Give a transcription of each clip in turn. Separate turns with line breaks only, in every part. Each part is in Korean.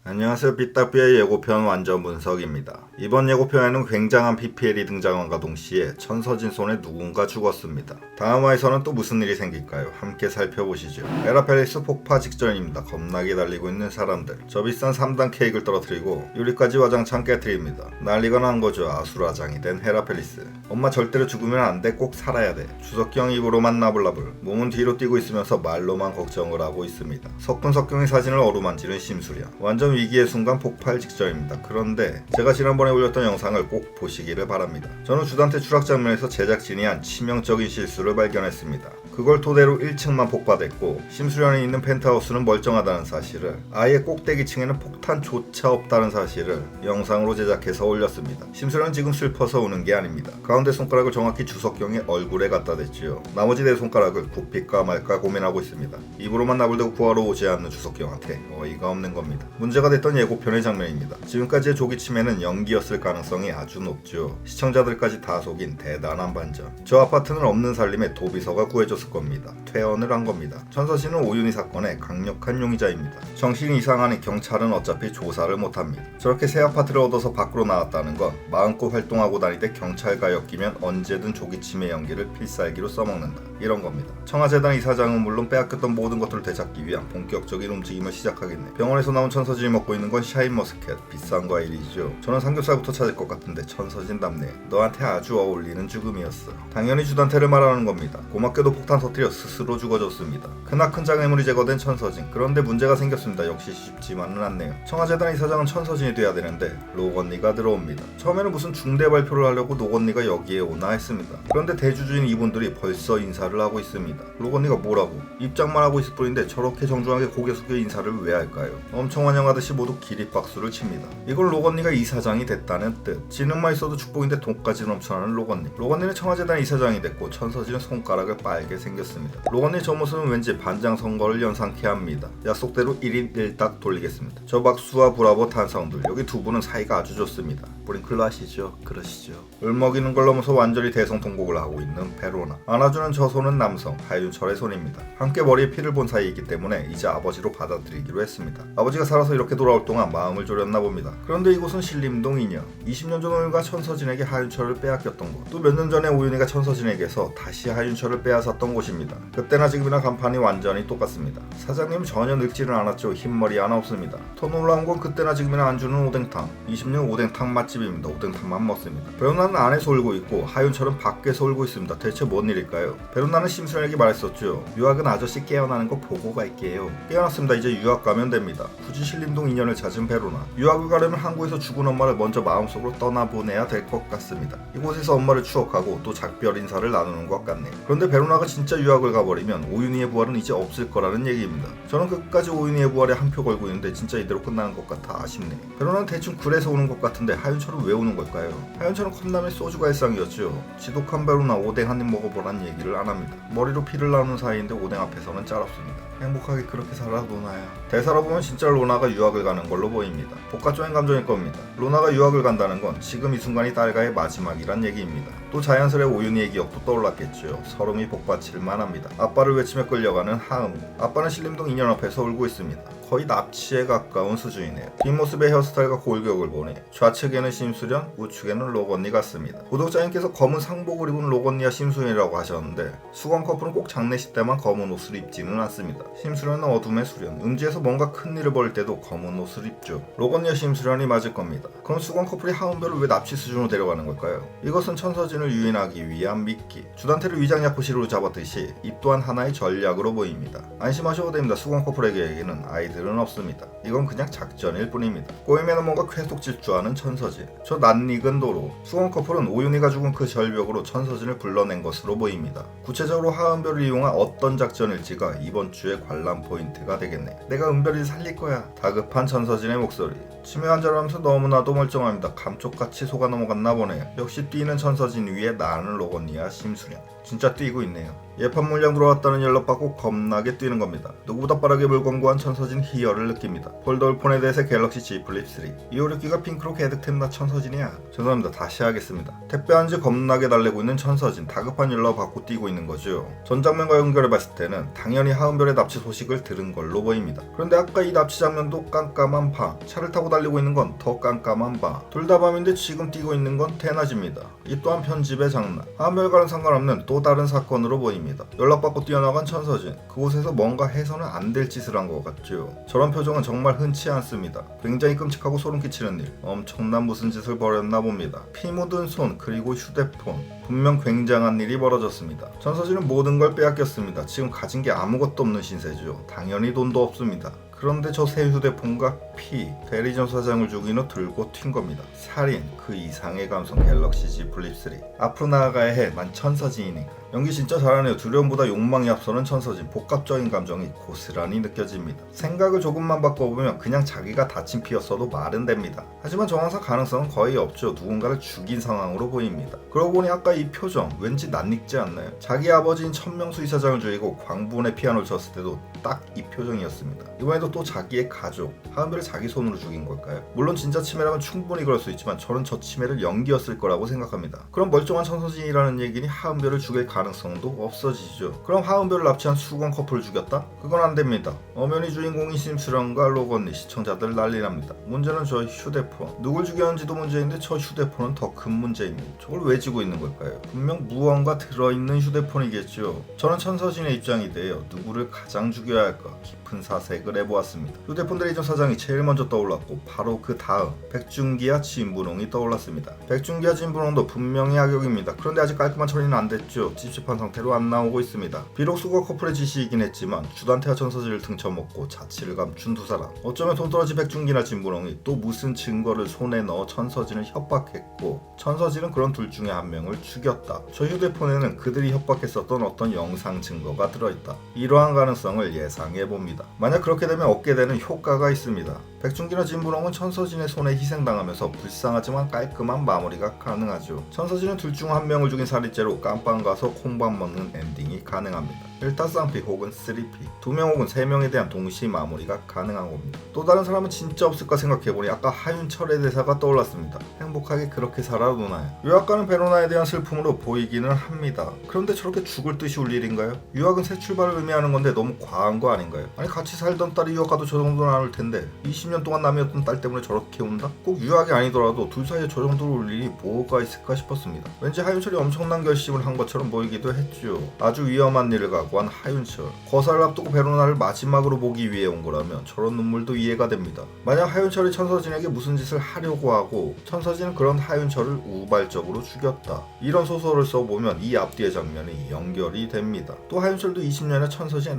안녕하세요. 삐딱비의 예고편 완전 분석입니다. 이번 예고편에는 굉장한 PPL이 등장함과 동시에 천서진 손에 누군가 죽었습니다. 다음 화에서는 또 무슨 일이 생길까요? 함께 살펴보시죠. 헤라펠리스 폭파 직전입니다. 겁나게 달리고 있는 사람들. 저 비싼 3단 케이크를 떨어뜨리고 유리까지 와장창 깨트립니다. 난리가 난 거죠. 아수라장이 된 헤라펠리스. 엄마 절대로 죽으면 안 돼. 꼭 살아야 돼. 주석경 입으로만 나불나불. 몸은 뒤로 뛰고 있으면서 말로만 걱정을 하고 있습니다. 석훈석경의 사진을 어루만지는 심수련. 완전 위기의 순간 폭발 직전입니다. 그런데 제가 지난번에 올렸던 영상을 꼭 보시기를 바랍니다. 저는 주단태 추락 장면에서 제작진이 한 치명적인 실수를 발견했습니다. 그걸 토대로 1층만 폭파됐고 심수련이 있는 펜트하우스는 멀쩡하다는 사실을, 아예 꼭대기층에는 폭탄조차 없다는 사실을 영상으로 제작해서 올렸습니다. 심수련은 지금 슬퍼서 우는 게 아닙니다. 가운데 손가락을 정확히 주석경의 얼굴에 갖다 댔지요. 나머지 네 손가락을 굽힐까 말까 고민하고 있습니다. 입으로만 나불대고 구하러 오지 않는 주석경한테 어이가 없는 겁니다. 문제가 됐던 예고편의 장면입니다. 지금까지의 조기침해는 연기였을 가능성이 아주 높죠. 시청자들까지 다 속인 대단한 반전. 저 아파트는 없는 살림에 도비서가 구해줬을 겁니다. 퇴원을 한 겁니다. 천서진은 오윤희 사건의 강력한 용의자입니다. 정신이 이상하니 경찰은 어차피 조사를 못합니다. 저렇게 새 아파트를 얻어서 밖으로 나왔다는 건 마음껏 활동하고 다니되 경찰과 엮이면 언제든 조기침해 연기를 필살기로 써먹는다, 이런 겁니다. 청와재단 이사장은 물론 빼앗겼던 모든 것들을 되찾기 위한 본격적인 움직임을 시작하겠네. 병원에서 나온 천서진이 먹고 있는 건 샤인머스켓, 비싼 과일이죠. 저는 삼겹살부터 찾을 것 같은데 천서진답네. 너한테 아주 어울리는 죽음이었어. 당연히 주단태를 말하는 겁니다. 고맙게도 폭탄 터뜨려 스스로 죽어줬습니다. 크나큰 장애물이 제거된 천서진. 그런데 문제가 생겼습니다. 역시 쉽지만은 않네요. 청와재단 이사장은 천서진이 돼야 되는데 록 언니가 들어옵니다. 처음에는 무슨 중대 발표를 하려고 록 언니가 여기에 오나 했습니다. 그런데 대주주인 이분들이 벌써 인사를 하고 있습니다. 록 언니가 뭐라고? 입장만 하고 있을 뿐인데 저렇게 정중하게 고개 숙여 인사를 왜 할까요? 엄청 환영하듯이 모두 기립박수를 칩니다. 이걸 록 언니가 이사장이 됐다는 뜻. 지능만 있어도 축복인데 돈까지 넘쳐나는 록 언니. 록 언니는 청와재단 이사장이 됐고 천서진은 손가락을 빨게 생겼습니다. 록 언니 저 모습은 왠지 반장 선거를 연상케 합니다. 약속대로 1인 1닭 돌리겠습니다. 저 박수와 브라보 탄성들. 여기 두 분은 사이가 아주 좋습니다. 브링클러 하시죠? 그러시죠. 울먹이는 걸 넘어서 완전히 대성통곡을 하고 있는 베로나. 안아주는 저 손은 남성 하윤철의 손입니다. 함께 머리에 피를 본 사이이기 때문에 이제 아버지로 받아들이기로 했습니다. 아버지가 살아서 이렇게 돌아올 동안 마음을 졸였나 봅니다. 그런데 이곳은 신림동이냐. 20년 전 오윤과 천서진에게 하윤철을 빼앗겼던 곳. 또 몇 년 전에 오윤이가 천서진에게서 다시 하윤철을 빼앗았던 곳입니다. 그때나 지금이나 간판이 완전히 똑같습니다. 사장님 전혀 늙지는 않았죠. 흰머리 하나 없습니다. 더 놀라운 건 그때나 지금이나 안 주는 오뎅탕. 20년 오뎅탕 맛집입니다. 오뎅탕만 먹습니다. 베로나는 안에서 울고 있고 하윤철은 밖에서 울고 있습니다. 대체 뭔 일일까요? 베로나는 심수련에게 말했었죠. 유학은 아저씨 깨어나는 거 보고 갈게요. 깨어났습니다. 이제 유학 가면 됩니다. 굳이 신림동 인연을 찾은 베로나. 유학을 가려면 한국에서 죽은 엄마를 먼저 마음속으로 떠나보내야 될 것 같습니다. 이곳에서 엄마를 추억하고 또 작별 인사를 나누는 것 같네요. 그런데 베로나가 진짜 유학을 가버리면 오윤희의 부활은 이제 없을 거라는 얘기입니다. 저는 끝까지 오윤희의 부활에 한 표 걸고 있는데 진짜 이대로 끝나는 것 같아 아쉽네요. 베로나는 대충 굴에서 오는 것 같은데 하윤철은 왜 오는 걸까요? 하윤철은 컵라면 소주가 일상이었죠. 지독한 베로나 오뎅 한 입 먹어보란 얘기를 안 합니다. 머리로 피를 나누는 사이인데 오뎅 앞에서는 짤없습니다. 행복하게 그렇게 살아 로나야. 대사로 보면 진짜 로나가 유학을 가는 걸로 보입니다. 복합적인 감정일 겁니다. 로나가 유학을 간다는 건 지금 이 순간이 딸과의 마지막이란 얘기입니다. 또 자연스레 오윤희의 기억도 떠올랐겠죠. 서름이 복받칠만 합니다. 아빠를 외치며 끌려가는 하은우. 아빠는 신림동 2년 앞에서 울고 있습니다. 거의 납치에 가까운 수준이네요. 뒷모습의 헤어스타일과 골격을 보니 좌측에는 심수련, 우측에는 록 언니 같습니다. 구독자님께서 검은 상복을 입은 록 언니와 심수련이라고 하셨는데 수건 커플은 꼭 장례식 때만 검은 옷을 입지는 않습니다. 심수련은 어둠의 수련, 음지에서 뭔가 큰일을 벌일 때도 검은 옷을 입죠. 록 언니와 심수련이 맞을 겁니다. 그럼 수건 커플이 하은별을 왜 납치 수준으로 데려가는 걸까요? 이것은 천서진을 유인하기 위한 미끼. 주단태를 위장약부시로 잡았듯이 이 또한 하나의 전략으로 보입니다. 안심하셔도 됩니다. 수건 커플에게는 아이들은 없습니다. 이건 그냥 작전일 뿐입니다. 꼬임에는 뭔가 계속 질주하는 천서진. 저 낯익은 도로. 수건 커플은 오윤희가 죽은 그 절벽으로 천서진을 불러낸 것으로 보입니다. 구체적으로 하은별을 이용한 어떤 작전일지가 이번 주의 관람 포인트가 되겠네. 내가 은별이를 살릴 거야. 다급한 천서진의 목소리. 치매 환자를 하면서 너무나도 멀쩡합니다. 감쪽같이 속아 넘어갔나 보네요. 역시 뛰는 천서진 위에 나는 록 언니와 심수련. 진짜 뛰고 있네요. 예판 물량 들어왔다는 연락 받고 겁나게 뛰는 겁니다. 누구보다 빠르게 물건 구한 천서진 희열을 느낍니다. 폴더블 폰에 대해서 갤럭시 Z 플립 3. 256기가 핑크로 개득템 나 천서진이야. 죄송합니다. 다시 하겠습니다. 택배한지 겁나게 달래고 있는 천서진. 다급한 연락 받고 뛰고 있는 거죠. 전 장면과 연결해 봤을 때는 당연히 하은별의 납치 소식을 들은 걸로 보입니다. 그런데 아까 이 납치 장면도 깜깜한 밤, 차를 타고 달리고 있는 건 더 깜깜한 밤, 둘 다 밤인데 지금 뛰고 있는 건 대낮입니다. 이 또한 편집의 장난, 하은별과는 상관없는 또 다른 사건으로 보입니다. 연락받고 뛰어나간 천서진, 그곳에서 뭔가 해서는 안 될 짓을 한 것 같죠. 저런 표정은 정말 흔치 않습니다. 굉장히 끔찍하고 소름 끼치는 일, 엄청난 무슨 짓을 벌였나 봅니다. 피 묻은 손 그리고 휴대폰, 분명 굉장한 일이 벌어졌습니다. 천서진은 모든 걸 빼앗겼습니다. 지금 가진 게 아무것도 없는 신세죠. 당연히 돈도 없습니다. 그런데 저 새 휴대폰과 피, 대리점 사장을 죽인 후 들고 튄 겁니다. 살인, 그 이상의 감성 갤럭시 Z 플립 3. 앞으로 나아가야 해, 만 천서진이니까. 연기 진짜 잘하네요. 두려움보다 욕망이 앞서는 천서진, 복합적인 감정이 고스란히 느껴집니다. 생각을 조금만 바꿔보면 그냥 자기가 다친 피였어도 말은 됩니다. 하지만 정황상 가능성은 거의 없죠. 누군가를 죽인 상황으로 보입니다. 그러고 보니 아까 이 표정 왠지 낯익지 않나요? 자기 아버지인 천명수 이사장을 죽이고 광분에 피아노를 쳤을 때도 딱 이 표정이었습니다. 이번에도 또 자기의 가족, 하은별을 자기 손으로 죽인 걸까요? 물론 진짜 치매라면 충분히 그럴 수 있지만 저는 저 치매를 연기였을 거라고 생각합니다. 그럼 멀쩡한 천서진이라는 얘기니 하은별을 죽일 가능성도 없어지죠. 그럼 하은별을 납치한 수건 커플을 죽였다? 그건 안 됩니다. 엄연히 주인공인 심수령과 로건리, 시청자들 난리납니다. 문제는 저 휴대폰. 누굴 죽였는지도 문제인데 저 휴대폰은 더 큰 문제입니다. 저걸 왜 쥐고 있는 걸까요? 분명 무언가 들어있는 휴대폰이겠죠. 저는 천서진의 입장이 돼요. 누구를 가장 죽여야 할까? 깊은 사색을 해보았습니다. 휴대폰 대리점 사장이 제일 먼저 떠올랐고 바로 그 다음 백준기와 진분홍이 떠올랐습니다. 백준기와 진분홍도 분명히 악역입니다. 그런데 아직 깔끔한 처리는 안 됐죠. 찝찝한 상태로 안 나오고 있습니다. 비록 수거 커플의 지시이긴 했지만 주단태와 천서진을 등쳐먹고 자취를 감춘 두 사람. 어쩌면 동떨어진 백준기나 진분홍이 또 무슨 증거를 손에 넣어 천서진을 협박했고 천서진은 그런 둘 중에 한 명을 죽였다. 저 휴대폰에는 그들이 협박했었던 어떤 영상 증거가 들어있다. 이러한 가능성을 예상해봅니다. 만약 그렇게 되면 얻게 되는 효과가 있습니다. 백준기나 진분홍은 천서진의 손에 희생당하면서 불쌍하지만 깔끔한 마무리가 가능하죠. 천서진은 둘 중 한 명을 죽인 살인죄로 깜빵 가서 콩밥 먹는 엔딩이 가능합니다. 1타3피 혹은 3피, 2명 혹은 3명에 대한 동시 마무리가 가능한 겁니다. 또 다른 사람은 진짜 없을까 생각해보니 아까 하윤철의 대사가 떠올랐습니다. 행복하게 그렇게 살아노나요? 유학가는 베로나에 대한 슬픔으로 보이기는 합니다. 그런데 저렇게 죽을 듯이 울 일인가요? 유학은 새 출발을 의미하는 건데 너무 과한 거 아닌가요? 아니 같이 살던 딸이 유학 가도 저 정도는 안 울 텐데 20년 동안 남이었던 딸 때문에 저렇게 운다? 꼭 유학이 아니더라도 둘 사이에 저 정도로 울 일이 뭐가 있을까 싶었습니다. 왠지 하윤철이 엄청난 결심을 한 것처럼 보이기도 했죠. 아주 위험한 일을 각오한 하윤철, 거사를 앞두고 베로나를 마지막으로 보기 위해 온 거라면 저런 눈물도 이해가 됩니다. 만약 하윤철이 천서진에게 무슨 짓을 하려고 하고 천서진은 그런 하윤철을 우발적으로 죽였다. 이런 소설을 써보면 이 앞뒤의 장면이 연결이 됩니다. 또 하윤철도 20년에 천서진의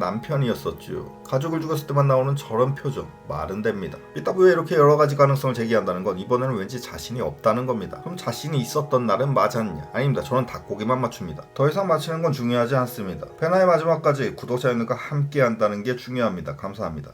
남편이었었죠. 가족을 죽였을 때만 나오는 저런 표정, 말은 됩니다. 삐딱왜 이렇게 여러 가지 가능성을 제기한다는 건 이번에는 왠지 자신이 없다는 겁니다. 그럼 자신이 있었던 날은 맞았냐? 아닙니다. 저는 닭고기만 맞춥니다. 더 이상 맞히는 건 중요하지 않습니다. 페나의 마지막까지 구독자 여러분과 함께 한다는 게 중요합니다. 감사합니다.